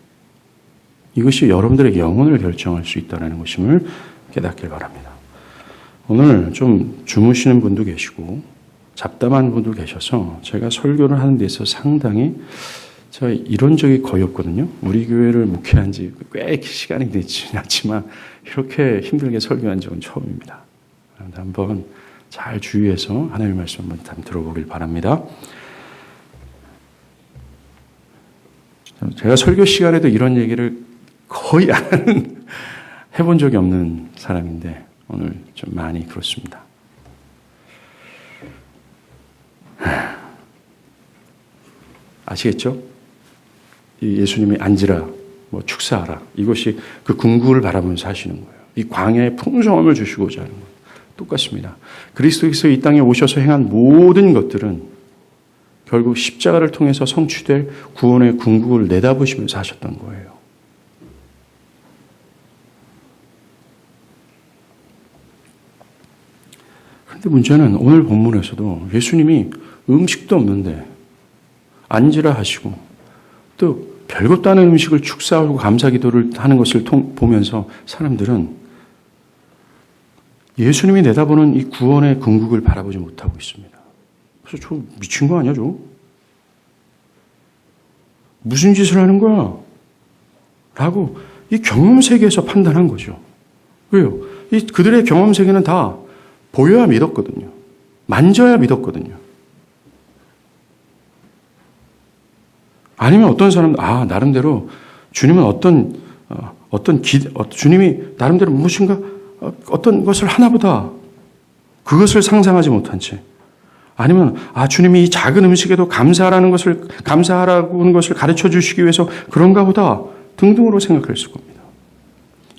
이것이 여러분들의 영혼을 결정할 수 있다는 것임을 깨닫길 바랍니다. 오늘 좀 주무시는 분도 계시고 잡담한 분도 계셔서 제가 설교를 하는 데 있어서 상당히 제가 이런 적이 거의 없거든요. 우리 교회를 목회한 지 꽤 시간이 되지 않지만 이렇게 힘들게 설교한 적은 처음입니다. 한번 잘 주의해서 하나님의 말씀 한번 들어보길 바랍니다. 제가 설교 시간에도 이런 얘기를 거의 해본 적이 없는 사람인데 오늘 좀 많이 그렇습니다. 아시겠죠? 이 예수님이 앉으라, 축사하라. 이것이 그 궁극을 바라보면서 하시는 거예요. 이 광야의 풍성함을 주시고자 하는 거예요. 똑같습니다. 그리스도께서 이 땅에 오셔서 행한 모든 것들은 결국 십자가를 통해서 성취될 구원의 궁극을 내다보시면서 하셨던 거예요. 그런데 문제는 오늘 본문에서도 예수님이 음식도 없는데 앉으라 하시고 또 별것도 아닌 음식을 축사하고 감사기도를 하는 것을 보면서 사람들은 예수님이 내다보는 이 구원의 궁극을 바라보지 못하고 있습니다. 그래서 저 미친 거 아니야, 저? 무슨 짓을 하는 거야? 라고 이 경험 세계에서 판단한 거죠. 왜요? 그들의 경험 세계는 다 보여야 믿었거든요. 만져야 믿었거든요. 아니면 어떤 사람은 나름대로 주님은 주님이 나름대로 무엇인가 어떤 것을 하나보다 그것을 상상하지 못한 채 아니면 주님이 이 작은 음식에도 감사하라고 하는 것을 가르쳐 주시기 위해서 그런가 보다 등등으로 생각했을 겁니다.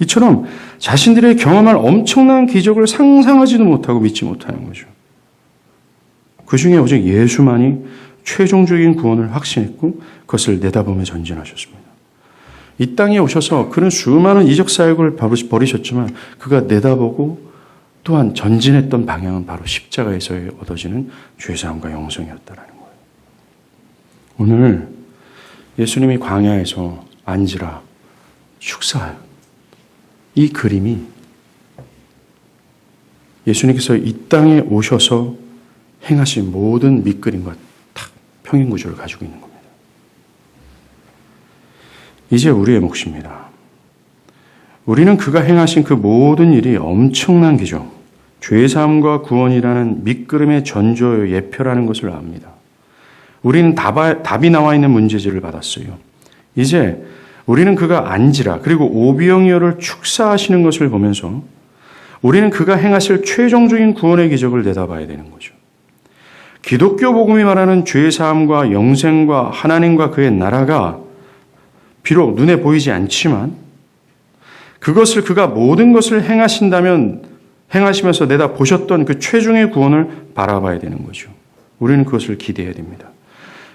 이처럼 자신들의 경험할 엄청난 기적을 상상하지도 못하고 믿지 못하는 거죠. 그 중에 오직 예수만이 최종적인 구원을 확신했고 그것을 내다보며 전진하셨습니다. 이 땅에 오셔서 그는 수많은 이적 사역을 벌이셨지만 그가 내다보고 또한 전진했던 방향은 바로 십자가에서 얻어지는 죄사함과 영생이었다는 거예요. 오늘 예수님이 광야에서 앉으라, 축사하여 이 그림이 예수님께서 이 땅에 오셔서 행하신 모든 밑그림과 딱 평행구조를 가지고 있는 겁니다. 이제 우리의 몫입니다. 우리는 그가 행하신 그 모든 일이 엄청난 기적, 죄사함과 구원이라는 밑그림의 전조 예표라는 것을 압니다. 우리는 답이 나와 있는 문제지를 받았어요. 이제 우리는 그가 앉으라 그리고 오병이어를 축사하시는 것을 보면서 우리는 그가 행하실 최종적인 구원의 기적을 내다봐야 되는 거죠. 기독교 복음이 말하는 죄사함과 영생과 하나님과 그의 나라가 비록 눈에 보이지 않지만 그것을 그가 모든 것을 행하시면서 내다보셨던 그 최종의 구원을 바라봐야 되는 거죠. 우리는 그것을 기대해야 됩니다.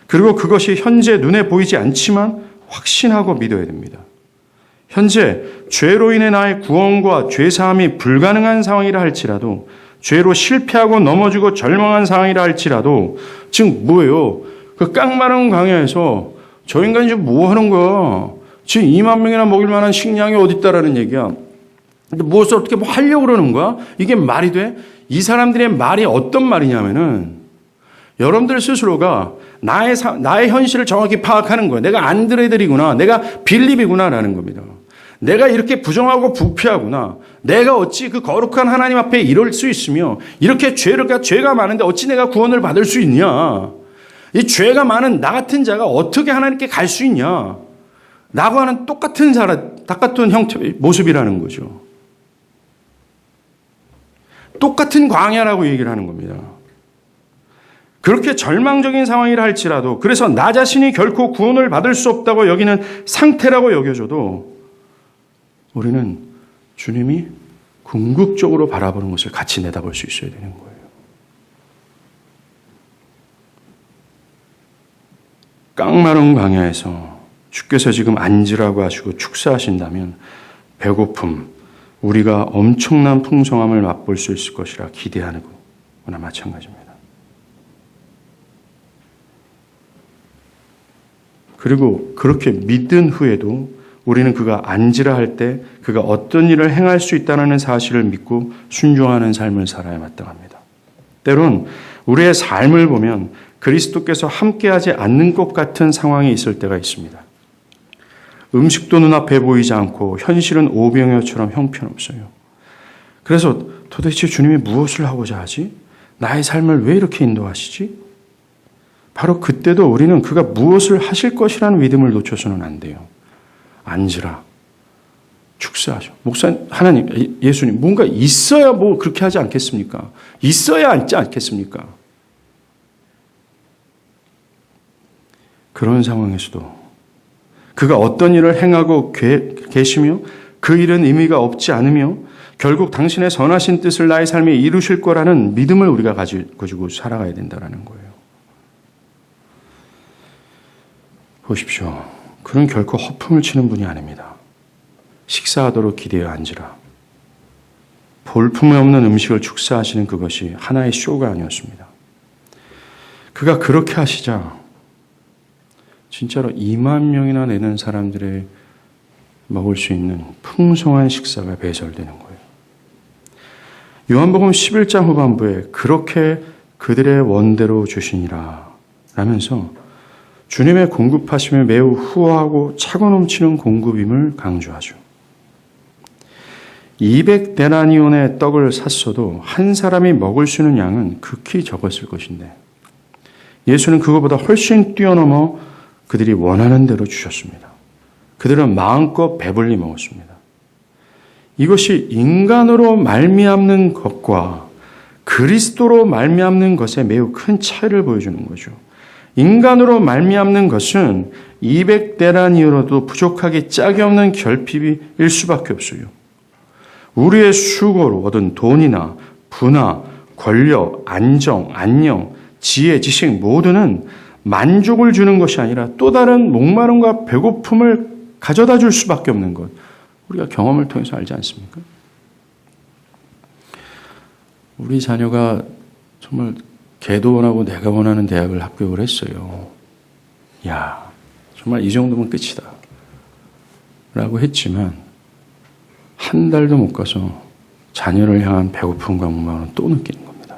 그리고 그것이 현재 눈에 보이지 않지만 확신하고 믿어야 됩니다. 현재 죄로 인해 나의 구원과 죄사함이 불가능한 상황이라 할지라도 죄로 실패하고 넘어지고 절망한 상황이라 할지라도 즉 뭐예요? 그 깡마른 광야에서 저 인간이 지금 뭐 하는 거야? 지금 2만 명이나 먹일 만한 식량이 어디 있다라는 얘기야. 근데 무엇을 어떻게 하려고 그러는 거야? 이게 말이 돼? 이 사람들의 말이 어떤 말이냐면은 여러분들 스스로가 나의 현실을 정확히 파악하는 거예요. 내가 안드레들이구나. 내가 빌립이구나라는 겁니다. 내가 이렇게 부정하고 부패하구나. 내가 어찌 그 거룩한 하나님 앞에 이럴 수 있으며 이렇게 죄가 많은데 어찌 내가 구원을 받을 수 있냐. 이 죄가 많은 나 같은 자가 어떻게 하나님께 갈 수 있냐. 라고 하는 똑같은 형태, 모습이라는 거죠. 똑같은 광야라고 얘기를 하는 겁니다. 그렇게 절망적인 상황이라 할지라도 그래서 나 자신이 결코 구원을 받을 수 없다고 여기는 상태라고 여겨져도 우리는 주님이 궁극적으로 바라보는 것을 같이 내다볼 수 있어야 되는 거예요. 깡마른 광야에서 주께서 지금 앉으라고 하시고 축사하신다면 배고픔, 우리가 엄청난 풍성함을 맛볼 수 있을 것이라 기대하는 거나 마찬가지입니다. 그리고 그렇게 믿은 후에도 우리는 그가 앉으라 할 때 그가 어떤 일을 행할 수 있다는 사실을 믿고 순종하는 삶을 살아야 마땅합니다. 때론 우리의 삶을 보면 그리스도께서 함께하지 않는 것 같은 상황이 있을 때가 있습니다. 음식도 눈앞에 보이지 않고 현실은 오병이어처럼 형편없어요. 그래서 도대체 주님이 무엇을 하고자 하지? 나의 삶을 왜 이렇게 인도하시지? 바로 그때도 우리는 그가 무엇을 하실 것이라는 믿음을 놓쳐서는 안 돼요. 앉으라. 축사하죠. 목사님, 하나님, 예수님, 뭔가 있어야 뭐 그렇게 하지 않겠습니까? 있어야 앉지 않겠습니까? 그런 상황에서도 그가 어떤 일을 행하고 계시며 그 일은 의미가 없지 않으며 결국 당신의 선하신 뜻을 나의 삶에 이루실 거라는 믿음을 우리가 가지고 살아가야 된다는 거예요. 보십시오. 그는 결코 허풍을 치는 분이 아닙니다. 식사하도록 기대어 앉으라. 볼품이 없는 음식을 축사하시는 그것이 하나의 쇼가 아니었습니다. 그가 그렇게 하시자 진짜로 2만 명이나 되는 사람들의 먹을 수 있는 풍성한 식사가 배설되는 거예요. 요한복음 11장 후반부에 그렇게 그들의 원대로 주시니라 라면서 주님의 공급하심에 매우 후하고 차고 넘치는 공급임을 강조하죠. 200데나니온의 떡을 샀어도 한 사람이 먹을 수 있는 양은 극히 적었을 것인데 예수는 그것보다 훨씬 뛰어넘어 그들이 원하는 대로 주셨습니다. 그들은 마음껏 배불리 먹었습니다. 이것이 인간으로 말미암는 것과 그리스도로 말미암는 것에 매우 큰 차이를 보여주는 거죠. 인간으로 말미암는 것은 200데나니온으로도 부족하기 짝이 없는 결핍일 수밖에 없어요. 우리의 수고로 얻은 돈이나 부나 권력, 안녕, 지혜, 지식 모두는 만족을 주는 것이 아니라 또 다른 목마름과 배고픔을 가져다 줄 수밖에 없는 것. 우리가 경험을 통해서 알지 않습니까? 우리 자녀가 정말 걔도 원하고 내가 원하는 대학을 합격을 했어요. 야, 정말 이 정도면 끝이다. 라고 했지만 한 달도 못 가서 자녀를 향한 배고픔과 목마름을 또 느끼는 겁니다.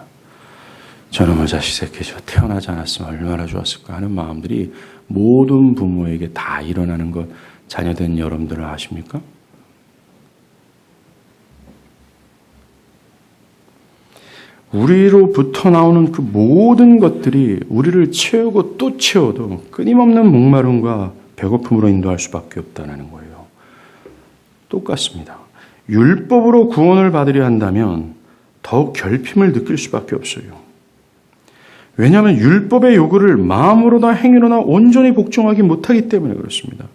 저놈의 자식 새끼 저 태어나지 않았으면 얼마나 좋았을까 하는 마음들이 모든 부모에게 다 일어나는 것 자녀된 여러분들은 아십니까? 우리로부터 나오는 그 모든 것들이 우리를 채우고 또 채워도 끊임없는 목마름과 배고픔으로 인도할 수밖에 없다는 거예요. 똑같습니다. 율법으로 구원을 받으려 한다면 더욱 결핍을 느낄 수밖에 없어요. 왜냐하면 율법의 요구를 마음으로나 행위로나 온전히 복종하기 못하기 때문에 그렇습니다.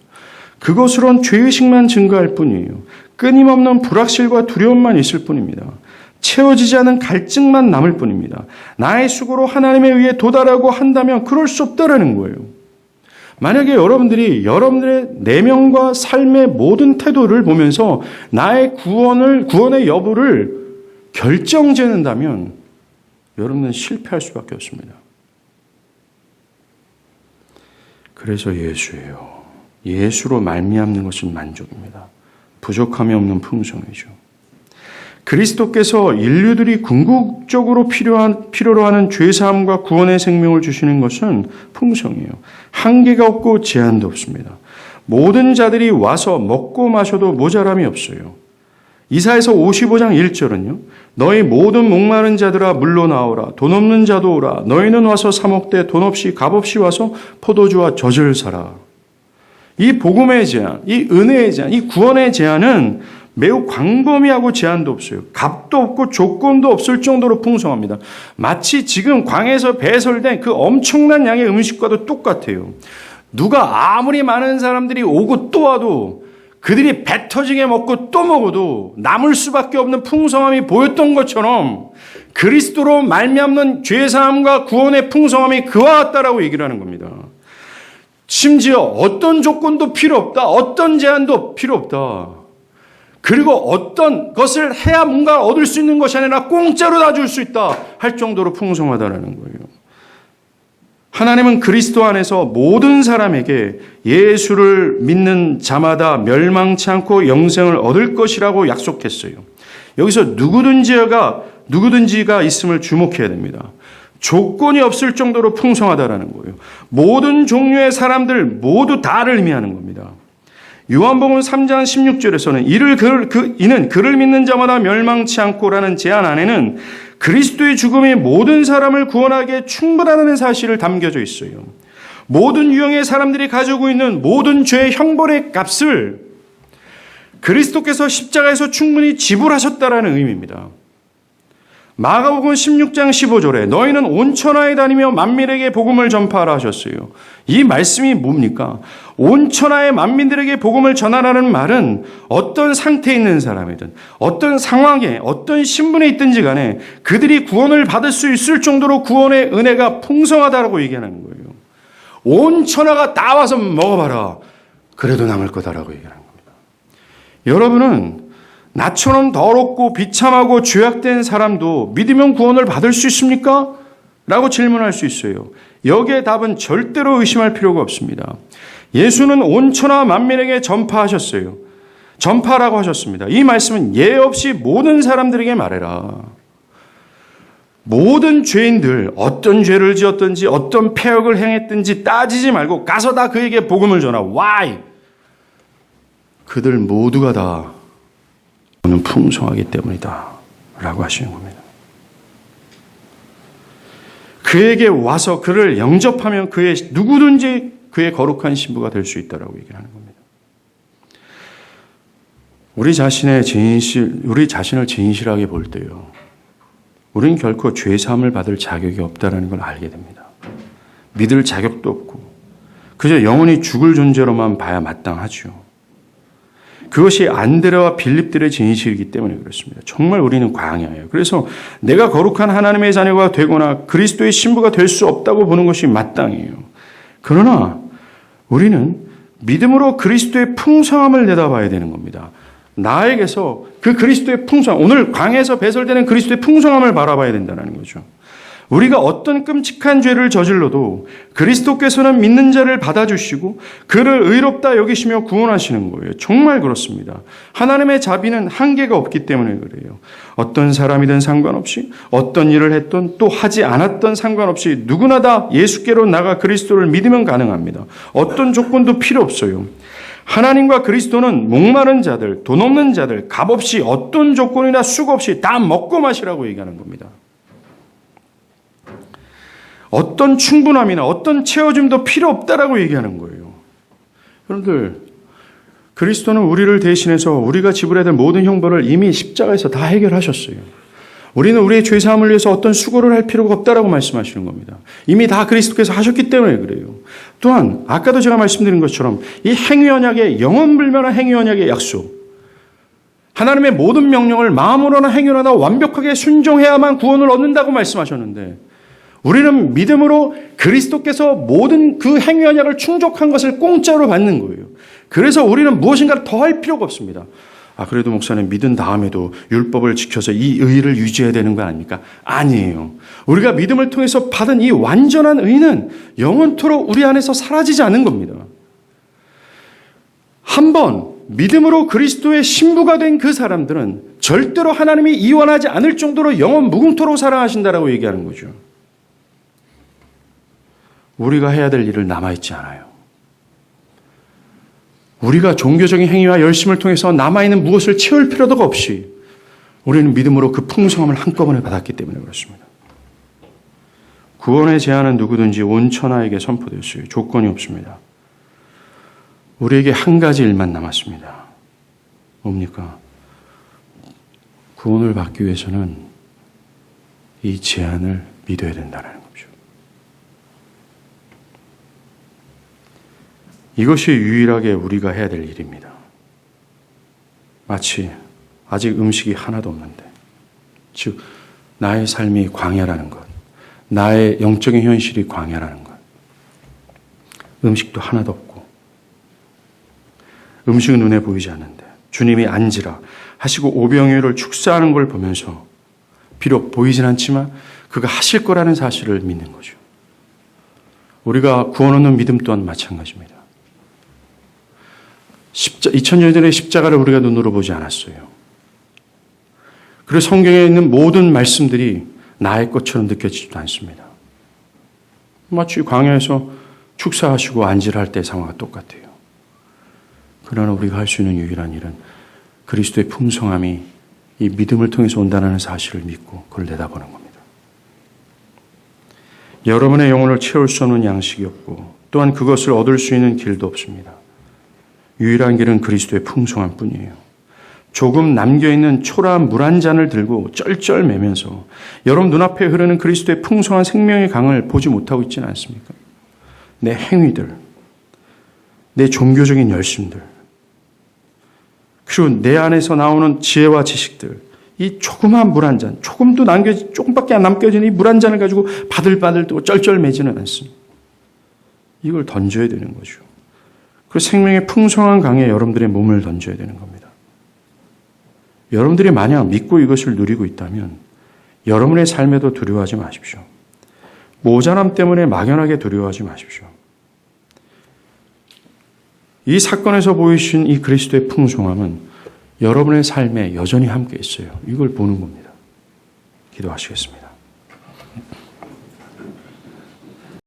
그것으론 죄의식만 증가할 뿐이에요. 끊임없는 불확실과 두려움만 있을 뿐입니다. 채워지지 않은 갈증만 남을 뿐입니다. 나의 수고로 하나님에 의해 도달하고 한다면 그럴 수 없다라는 거예요. 만약에 여러분들이 여러분들의 내면과 삶의 모든 태도를 보면서 나의 구원의 여부를 결정짓는다면 여러분은 실패할 수밖에 없습니다. 그래서 예수예요. 예수로 말미암는 것은 만족입니다. 부족함이 없는 풍성이죠. 그리스도께서 인류들이 궁극적으로 필요로 하는 죄사함과 구원의 생명을 주시는 것은 풍성이에요. 한계가 없고 제한도 없습니다. 모든 자들이 와서 먹고 마셔도 모자람이 없어요. 이사야서 55장 1절은요. 너희 모든 목마른 자들아 물러나오라. 돈 없는 자도 오라. 너희는 와서 사 먹되 돈 없이 값없이 와서 포도주와 젖을 사라. 이 복음의 제안, 이 은혜의 제안, 이 구원의 제안은 매우 광범위하고 제한도 없어요. 값도 없고 조건도 없을 정도로 풍성합니다. 마치 지금 광에서 배설된 그 엄청난 양의 음식과도 똑같아요. 누가 아무리 많은 사람들이 오고 또 와도 그들이 배 터지게 먹고 또 먹어도 남을 수밖에 없는 풍성함이 보였던 것처럼 그리스도로 말미암는 죄사함과 구원의 풍성함이 그와 같다라고 얘기를 하는 겁니다. 심지어 어떤 조건도 필요 없다. 어떤 제한도 필요 없다. 그리고 어떤 것을 해야 뭔가 얻을 수 있는 것이 아니라 공짜로 다 줄 수 있다 할 정도로 풍성하다라는 거예요. 하나님은 그리스도 안에서 모든 사람에게 예수를 믿는 자마다 멸망치 않고 영생을 얻을 것이라고 약속했어요. 여기서 누구든지가 있음을 주목해야 됩니다. 조건이 없을 정도로 풍성하다라는 거예요. 모든 종류의 사람들 모두 다를 의미하는 겁니다. 요한복음 3장 16절에서는 이는 그를 믿는 자마다 멸망치 않고라는 제안 안에는 그리스도의 죽음이 모든 사람을 구원하기에 충분하다는 사실을 담겨져 있어요. 모든 유형의 사람들이 가지고 있는 모든 죄의 형벌의 값을 그리스도께서 십자가에서 충분히 지불하셨다라는 의미입니다. 마가복음 16장 15절에 너희는 온 천하에 다니며 만민에게 복음을 전파하라 하셨어요. 이 말씀이 뭡니까? 온 천하의 만민들에게 복음을 전하라는 말은 어떤 상태에 있는 사람이든 어떤 상황에 어떤 신분에 있든지 간에 그들이 구원을 받을 수 있을 정도로 구원의 은혜가 풍성하다라고 얘기하는 거예요. 온 천하가 다 와서 먹어봐라. 그래도 남을 거다라고 얘기하는 겁니다. 여러분은 나처럼 더럽고 비참하고 죄악된 사람도 믿으면 구원을 받을 수 있습니까? 라고 질문할 수 있어요. 여기에 답은 절대로 의심할 필요가 없습니다. 예수는 온 천하 만민에게 전파하셨어요. 전파라고 하셨습니다. 이 말씀은 예 없이 모든 사람들에게 말해라. 모든 죄인들 어떤 죄를 지었든지 어떤 패역을 행했든지 따지지 말고 가서 다 그에게 복음을 전하. Why? 그들 모두가 다 는 풍성하기 때문이다 라고 하시는 겁니다. 그에게 와서 그를 영접하면 누구든지 그의 거룩한 신부가 될 수 있다라고 얘기하는 겁니다. 우리 자신을 진실하게 볼 때요, 우리는 결코 죄사함을 받을 자격이 없다라는 걸 알게 됩니다. 믿을 자격도 없고 그저 영원히 죽을 존재로만 봐야 마땅하죠. 그것이 안드레와 빌립들의 진실이기 때문에 그렇습니다. 정말 우리는 광야예요. 그래서 내가 거룩한 하나님의 자녀가 되거나 그리스도의 신부가 될 수 없다고 보는 것이 마땅해요. 그러나 우리는 믿음으로 그리스도의 풍성함을 내다봐야 되는 겁니다. 나에게서 그 그리스도의 풍성함, 오늘 광야에서 배설되는 그리스도의 풍성함을 바라봐야 된다는 거죠. 우리가 어떤 끔찍한 죄를 저질러도 그리스도께서는 믿는 자를 받아주시고 그를 의롭다 여기시며 구원하시는 거예요. 정말 그렇습니다. 하나님의 자비는 한계가 없기 때문에 그래요. 어떤 사람이든 상관없이 어떤 일을 했던 또 하지 않았던 상관없이 누구나 다 예수께로 나가 그리스도를 믿으면 가능합니다. 어떤 조건도 필요 없어요. 하나님과 그리스도는 목마른 자들, 돈 없는 자들, 값없이 어떤 조건이나 수고 없이 다 먹고 마시라고 얘기하는 겁니다. 어떤 충분함이나 어떤 채워줌도 필요 없다라고 얘기하는 거예요. 여러분들, 그리스도는 우리를 대신해서 우리가 지불해야 될 모든 형벌을 이미 십자가에서 다 해결하셨어요. 우리는 우리의 죄사함을 위해서 어떤 수고를 할 필요가 없다라고 말씀하시는 겁니다. 이미 다 그리스도께서 하셨기 때문에 그래요. 또한 아까도 제가 말씀드린 것처럼 이 행위언약의 영원불변한 행위언약의 약속, 하나님의 모든 명령을 마음으로나 행위로나 완벽하게 순종해야만 구원을 얻는다고 말씀하셨는데 우리는 믿음으로 그리스도께서 모든 그 행위 언약을 충족한 것을 공짜로 받는 거예요. 그래서 우리는 무엇인가를 더 할 필요가 없습니다. 그래도 목사님 믿은 다음에도 율법을 지켜서 이 의를 유지해야 되는 거 아닙니까? 아니에요. 우리가 믿음을 통해서 받은 이 완전한 의는 영원토록 우리 안에서 사라지지 않는 겁니다. 한번 믿음으로 그리스도의 신부가 된 그 사람들은 절대로 하나님이 이완하지 않을 정도로 영원 무궁토록 사랑하신다라고 얘기하는 거죠. 우리가 해야 될 일을 남아있지 않아요. 우리가 종교적인 행위와 열심을 통해서 남아있는 무엇을 채울 필요도 없이 우리는 믿음으로 그 풍성함을 한꺼번에 받았기 때문에 그렇습니다. 구원의 제안은 누구든지 온 천하에게 선포됐어요. 조건이 없습니다. 우리에게 한 가지 일만 남았습니다. 뭡니까? 구원을 받기 위해서는 이 제안을 믿어야 된다는 거죠. 이것이 유일하게 우리가 해야 될 일입니다. 마치 아직 음식이 하나도 없는데, 즉 나의 삶이 광야라는 것, 나의 영적인 현실이 광야라는 것, 음식도 하나도 없고 음식은 눈에 보이지 않는데 주님이 앉으라 하시고 오병이어를 축사하는 걸 보면서 비록 보이진 않지만 그가 하실 거라는 사실을 믿는 거죠. 우리가 구원 얻는 믿음 또한 마찬가지입니다. 2000년 전에 십자가를 우리가 눈으로 보지 않았어요. 그리고 성경에 있는 모든 말씀들이 나의 것처럼 느껴지지도 않습니다. 마치 광야에서 축사하시고 안지를 할 때 상황과 똑같아요. 그러나 우리가 할 수 있는 유일한 일은 그리스도의 풍성함이 이 믿음을 통해서 온다는 사실을 믿고 그걸 내다보는 겁니다. 여러분의 영혼을 채울 수 없는 양식이 없고 또한 그것을 얻을 수 있는 길도 없습니다. 유일한 길은 그리스도의 풍성함 뿐이에요. 조금 남겨있는 초라한 물 한 잔을 들고 쩔쩔매면서 여러분 눈앞에 흐르는 그리스도의 풍성한 생명의 강을 보지 못하고 있지는 않습니까? 내 행위들, 내 종교적인 열심들, 그리고 내 안에서 나오는 지혜와 지식들, 이 조그마한 물 한 잔, 조금밖에 안 남겨진 이 물 한 잔을 가지고 바들바들 뜨고 쩔쩔매지는 않습니다. 이걸 던져야 되는 거죠. 그 생명의 풍성한 강에 여러분들의 몸을 던져야 되는 겁니다. 여러분들이 만약 믿고 이것을 누리고 있다면 여러분의 삶에도 두려워하지 마십시오. 모자람 때문에 막연하게 두려워하지 마십시오. 이 사건에서 보이신 이 그리스도의 풍성함은 여러분의 삶에 여전히 함께 있어요. 이걸 보는 겁니다. 기도하시겠습니다.